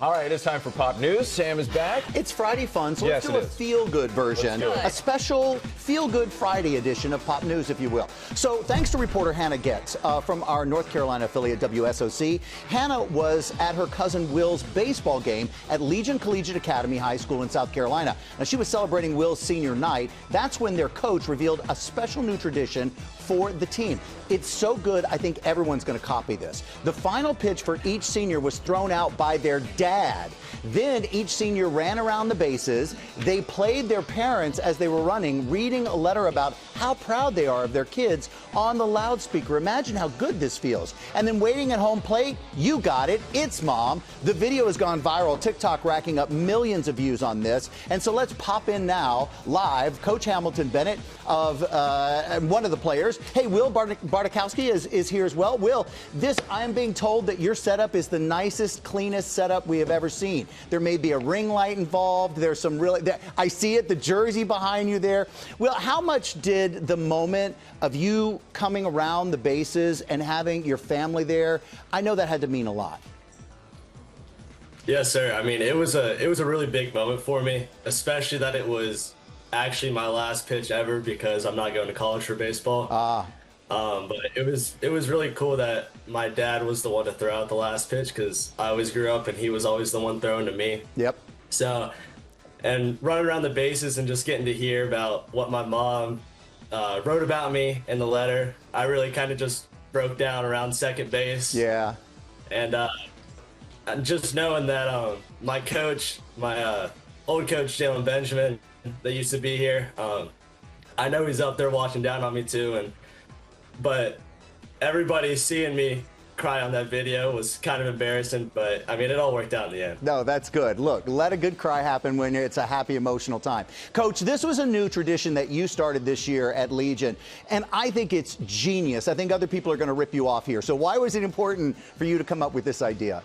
All right, it's time for Pop News. Sam is back. It's Friday fun, so Yes, let's do it a is. feel-good version, a special feel-good Friday edition of Pop News, if you will. So thanks to reporter Hannah Getz from our North Carolina affiliate WSOC. Hannah was at her cousin Will's baseball game at Legion Collegiate Academy High School in South Carolina. Now, she was celebrating Will's senior night. That's when their coach revealed a special new tradition for the team. It's so good, I think everyone's going to copy this. The final pitch for each senior was thrown out by their dad. Then each senior ran around the bases. They played their parents as they were running, reading a letter about how proud they are of their kids on the loudspeaker. Imagine how good this feels. And then waiting at home plate, you got it, it's Mom. The video has gone viral, TikTok racking up millions of views on this. And so let's pop in now, live, Coach Hamilton Bennett of one of the players. Hey, Will Bartakowski is here as well. Will, I am being told that your setup is the nicest, cleanest setup we have ever seen. There may be a ring light involved. There's some really, I see it, the jersey behind you there. Will, how much did the moment of you coming around the bases and having your family there, I know that had to mean a lot. Yes, sir. I mean, it was a really big moment for me, especially that it was actually my last pitch ever because I'm not going to college for baseball. But it was really cool that my dad was the one to throw out the last pitch because I always grew up and he was always the one throwing to me. Yep. So, and running around the bases and just getting to hear about what my mom wrote about me in the letter, I really kind of just broke down around second base. Yeah. And just knowing that my coach, my old coach, Jalen Benjamin, that used to be here, I know he's up there watching down on me too. But everybody seeing me cry on that video was kind of embarrassing, but I mean, it all worked out in the end. No, that's good. Look, let a good cry happen when it's a happy, emotional time. Coach, this was a new tradition that you started this year at Legion, and I think it's genius. I think other people are going to rip you off here. So why was it important for you to come up with this idea?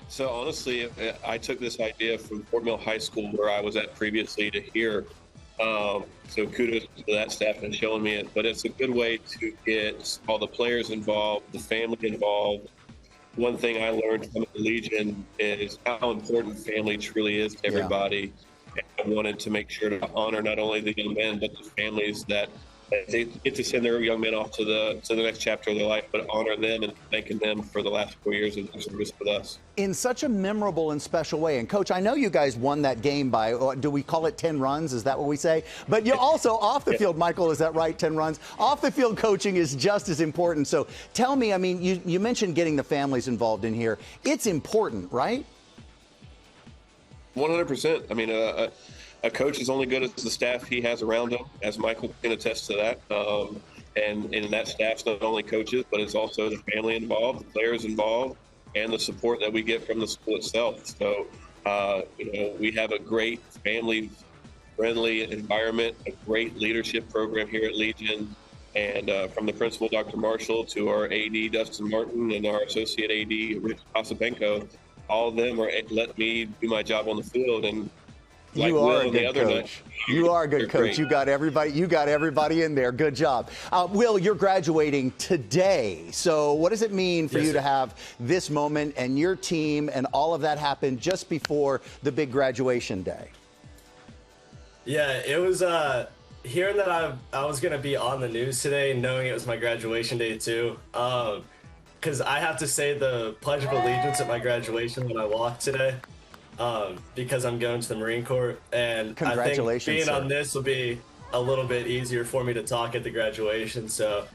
So honestly, I took this idea from Fort Mill High School where I was at previously to here. So kudos to that staff and showing me it. But it's a good way to get all the players involved, the family involved. One thing I learned from the Legion is how important family truly is to everybody. Yeah. And I wanted to make sure to honor not only the young men, but the families that they get to send their young men off to the next chapter of their life, but honor them and thanking them for the last 4 years of their service with us. In such a memorable and special way. And Coach, I know you guys won that game by, do we call it 10 runs? Is that what we say? But you also off the field, Michael, is that right? 10 runs? Off the field coaching is just as important. So tell me, I mean, you mentioned getting the families involved in here. It's important, right? 100%. I mean, a coach is only good as the staff he has around him, as Michael can attest to that. And that staff's not only coaches, but it's also the family involved, the players involved, and the support that we get from the school itself. So, we have a great family-friendly environment, a great leadership program here at Legion. And from the principal, Dr. Marshall, to our AD, Dustin Martin, and our associate AD, Rich Osapenko, all of them are letting me do my job on the field. And you are a good coach. You are a good coach. You got everybody in there. Good job. Will, you're graduating today. So what does it mean for you to have this moment and your team and all of that happen just before the big graduation day? Yeah, it was hearing that I was going to be on the news today, knowing it was my graduation day too. Because I have to say the Pledge of Allegiance at my graduation when I walked today. Because I'm going to the Marine Corps, and congratulations, I think being on this will be a little bit easier for me to talk at the graduation. So,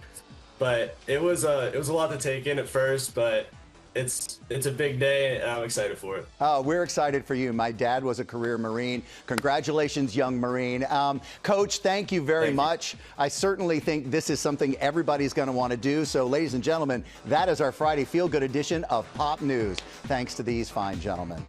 but it was a lot to take in at first, but it's a big day, and I'm excited for it. Oh, we're excited for you. My dad was a career Marine. Congratulations, young Marine. Coach, thank you very much. I certainly think this is something everybody's going to want to do. So, ladies and gentlemen, that is our Friday Feel Good edition of Pop News. Thanks to these fine gentlemen.